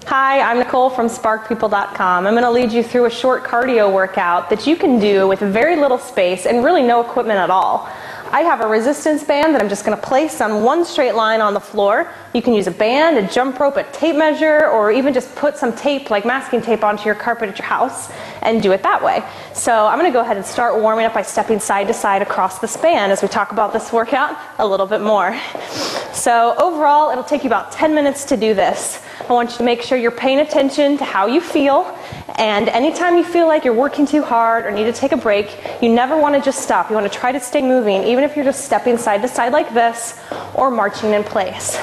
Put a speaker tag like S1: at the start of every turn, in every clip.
S1: Hi, I'm Nicole from sparkpeople.com. I'm going to lead you through a short cardio workout that you can do with very little space and really no equipment at all. I have a resistance band that I'm just going to place on one straight line on the floor. You can use a band, a jump rope, a tape measure, or even just put some tape, like masking tape, onto your carpet at your house and do it that way. So I'm going to go ahead and start warming up by stepping side to side across this band as we talk about this workout a little bit more. So overall, it'll take you about 10 minutes to do this. I want you to make sure you're paying attention to how you feel, and anytime you feel like you're working too hard or need to take a break, you never want to just stop. You want to try to stay moving, even if you're just stepping side to side like this or marching in place.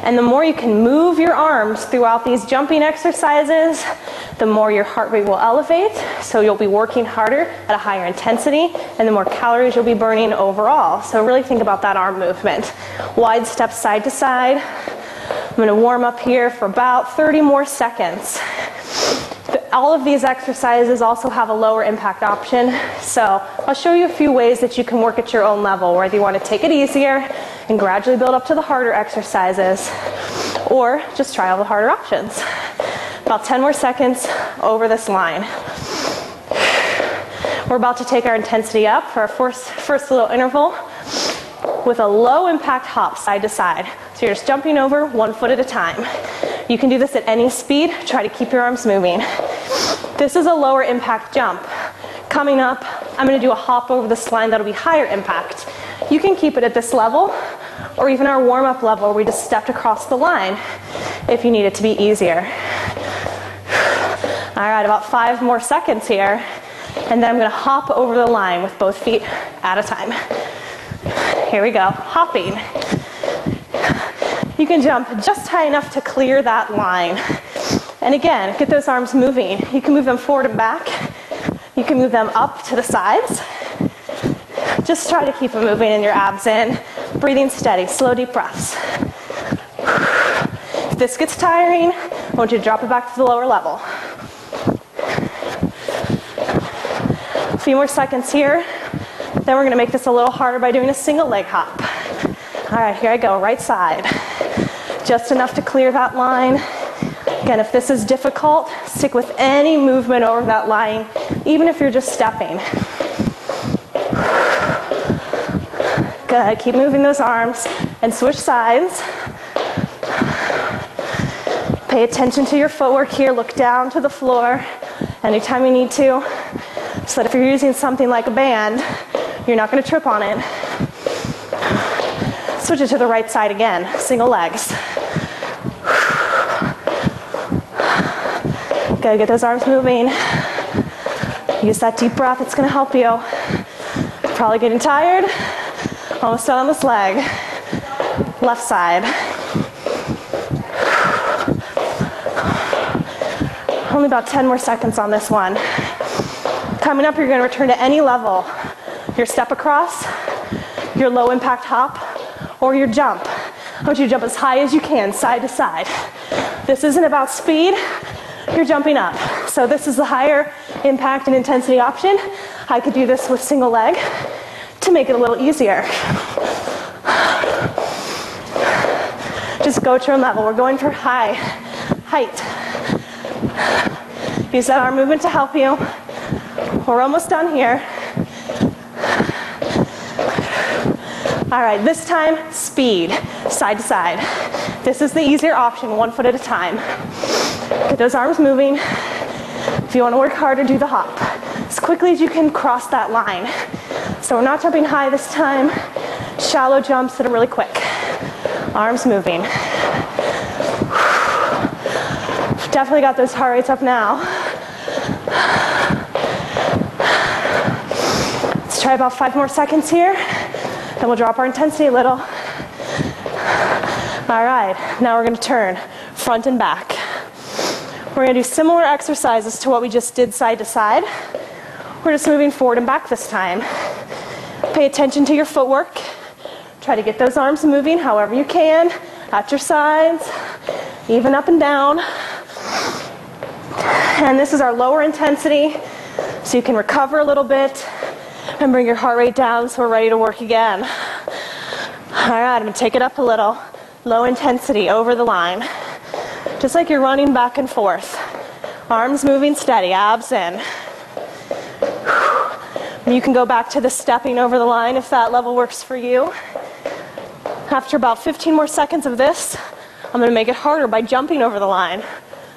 S1: And the more you can move your arms throughout these jumping exercises, the more your heart rate will elevate, so you'll be working harder at a higher intensity, and the more calories you'll be burning overall. So really think about that arm movement. Wide steps side to side. I'm going to warm up here for about 30 more seconds. All of these exercises also have a lower impact option, so I'll show you a few ways that you can work at your own level, whether you want to take it easier and gradually build up to the harder exercises, or just try all the harder options. About 10 more seconds over this line. We're about to take our intensity up for our first little interval with a low impact hop side to side. So you're just jumping over 1 foot at a time. You can do this at any speed. Try to keep your arms moving. This is a lower impact jump. Coming up, I'm going to do a hop over this line that'll be higher impact. You can keep it at this level or even our warm-up level where we just stepped across the line if you need it to be easier. All right, about 5 more seconds here, and then I'm going to hop over the line with both feet at a time. Here we go, hopping. You can jump just high enough to clear that line. And again, get those arms moving. You can move them forward and back. You can move them up to the sides. Just try to keep them moving and your abs in. Breathing steady, slow deep breaths. If this gets tiring, I want you to drop it back to the lower level. A few more seconds here. Then we're going to make this a little harder by doing a single leg hop. All right, here I go, right side. Just enough to clear that line. Again, if this is difficult, stick with any movement over that line, even if you're just stepping. Good, keep moving those arms and switch sides. Pay attention to your footwork here, look down to the floor anytime you need to, so that if you're using something like a band, you're not going to trip on it. Switch it to the right side again, single legs. Gotta get those arms moving. Use that deep breath, it's gonna help you. Probably getting tired. Almost done on this leg. Left side. Only about 10 more seconds on this one. Coming up, you're gonna return to any level. Your step across, your low impact hop, or your jump. I want you to jump as high as you can, side to side. This isn't about speed, you're jumping up. So this is the higher impact and intensity option. I could do this with single leg to make it a little easier. Just go to your own level. We're going for height. Use that arm movement to help you. We're almost done here. All right, this time, speed, side to side. This is the easier option, 1 foot at a time. Get those arms moving. If you want to work harder, do the hop. As quickly as you can cross that line. So we're not jumping high this time. Shallow jumps that are really quick. Arms moving. Definitely got those heart rates up now. Let's try about 5 more seconds here. Then we'll drop our intensity a little. All right, now we're going to turn front and back. We're going to do similar exercises to what we just did side to side. We're just moving forward and back this time. Pay attention to your footwork. Try to get those arms moving however you can, at your sides, even up and down. And this is our lower intensity, so you can recover a little bit and bring your heart rate down so we're ready to work again. All right, I'm going to take it up a little. Low intensity over the line. Just like you're running back and forth. Arms moving steady, abs in. You can go back to the stepping over the line if that level works for you. After about 15 more seconds of this, I'm going to make it harder by jumping over the line.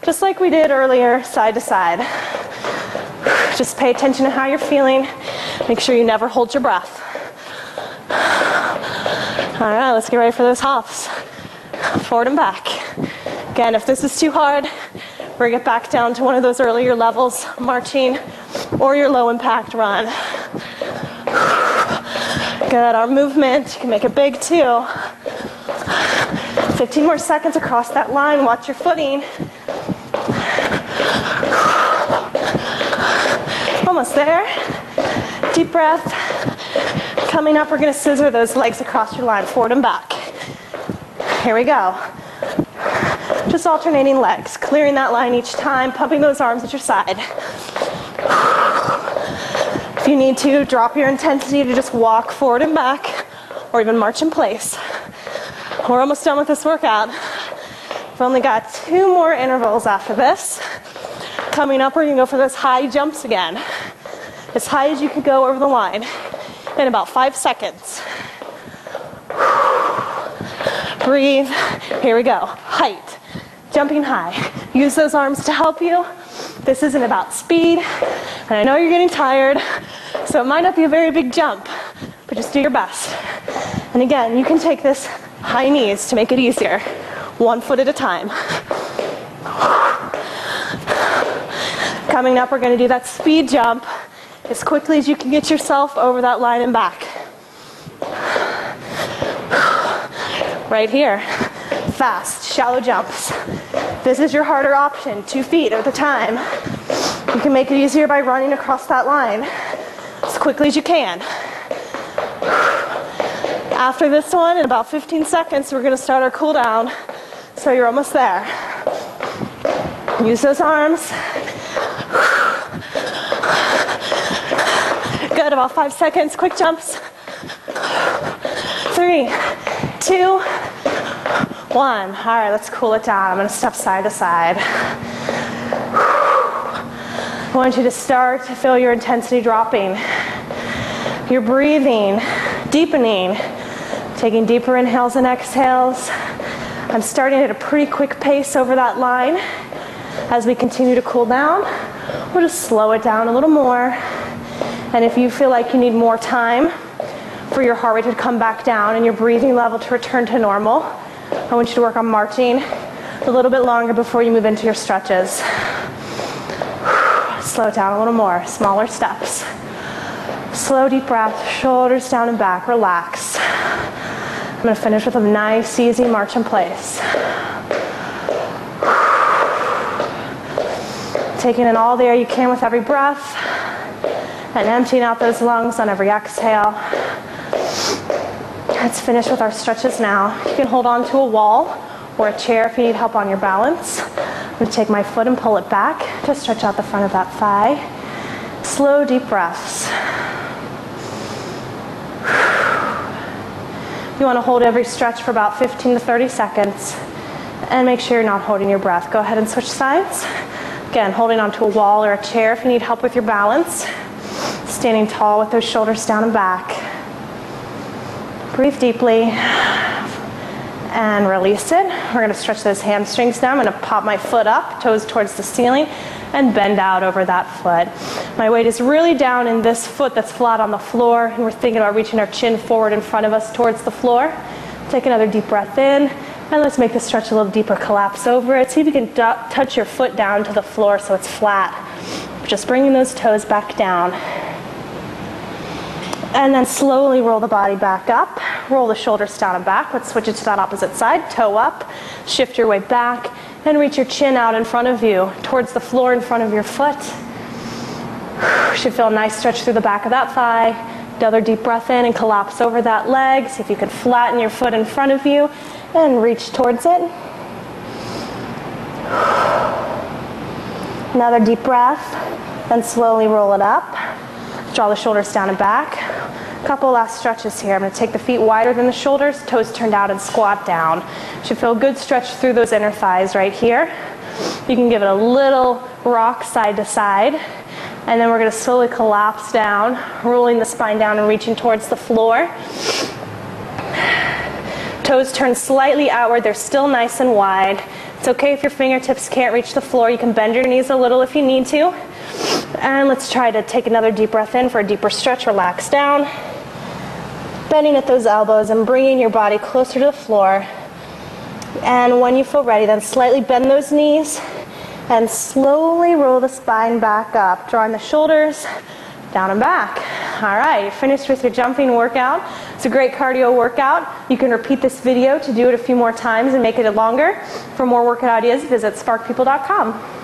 S1: Just like we did earlier, side to side. Just pay attention to how you're feeling. Make sure you never hold your breath. All right, let's get ready for those hops. Forward and back. Again, if this is too hard, bring it back down to one of those earlier levels, marching, or your low impact run. Good, our movement, you can make it big too. 15 more seconds across that line, watch your footing. Almost there. Deep breath. Coming up, we're gonna scissor those legs across your line, forward and back. Here we go. Just alternating legs, clearing that line each time, pumping those arms at your side. If you need to, drop your intensity to just walk forward and back, or even march in place. We're almost done with this workout. We've only got 2 more intervals after this. Coming up, we're gonna go for those high jumps again. As high as you can go over the line in about 5 seconds. Breathe. Here we go. Height. Jumping high. Use those arms to help you. This isn't about speed. And I know you're getting tired, so it might not be a very big jump, but just do your best. And again, you can take this high knees to make it easier. 1 foot at a time. Coming up, we're going to do that speed jump as quickly as you can get yourself over that line and back. Right here. Fast, shallow jumps. This is your harder option, 2 feet at a time. You can make it easier by running across that line as quickly as you can. After this one, in about 15 seconds, we're going to start our cool down. So you're almost there. Use those arms. Good, about 5 seconds, quick jumps. 3, 2, 1. All right, let's cool it down. I'm gonna step side to side. I want you to start to feel your intensity dropping. You're breathing, deepening, taking deeper inhales and exhales. I'm starting at a pretty quick pace over that line. As we continue to cool down, we'll just slow it down a little more. And if you feel like you need more time for your heart rate to come back down and your breathing level to return to normal, I want you to work on marching a little bit longer before you move into your stretches. Slow it down a little more, smaller steps. Slow, deep breath, shoulders down and back, relax. I'm going to finish with a nice, easy march in place. Taking in all the air you can with every breath and emptying out those lungs on every exhale. Let's finish with our stretches now. You can hold on to a wall or a chair if you need help on your balance. I'm going to take my foot and pull it back to stretch out the front of that thigh. Slow, deep breaths. You want to hold every stretch for about 15 to 30 seconds and make sure you're not holding your breath. Go ahead and switch sides. Again, holding onto a wall or a chair if you need help with your balance. Standing tall with those shoulders down and back. Breathe deeply and release it. We're going to stretch those hamstrings down. I'm going to pop my foot up, toes towards the ceiling, and bend out over that foot. My weight is really down in this foot that's flat on the floor, and we're thinking about reaching our chin forward in front of us towards the floor. Take another deep breath in, and let's make the stretch a little deeper. Collapse over it. See if you can touch your foot down to the floor so it's flat. Just bringing those toes back down. And then slowly roll the body back up. Roll the shoulders down and back. Let's switch it to that opposite side. Toe up. Shift your weight back. And reach your chin out in front of you, towards the floor in front of your foot. Should feel a nice stretch through the back of that thigh. Another deep breath in and collapse over that leg. See if you could flatten your foot in front of you and reach towards it. Another deep breath. Then slowly roll it up. Draw the shoulders down and back. Couple last stretches here. I'm going to take the feet wider than the shoulders, toes turned out, and squat down. Should feel a good stretch through those inner thighs right here. You can give it a little rock side to side, and then we're going to slowly collapse down, rolling the spine down and reaching towards the floor. Toes turn slightly outward. They're still nice and wide. It's okay if your fingertips can't reach the floor. You can bend your knees a little if you need to. And let's try to take another deep breath in for a deeper stretch. Relax down. Bending at those elbows and bringing your body closer to the floor. And when you feel ready, then slightly bend those knees and slowly roll the spine back up, drawing the shoulders down and back. All right, you're finished with your jumping workout. It's a great cardio workout. You can repeat this video to do it a few more times and make it longer. For more workout ideas, visit sparkpeople.com.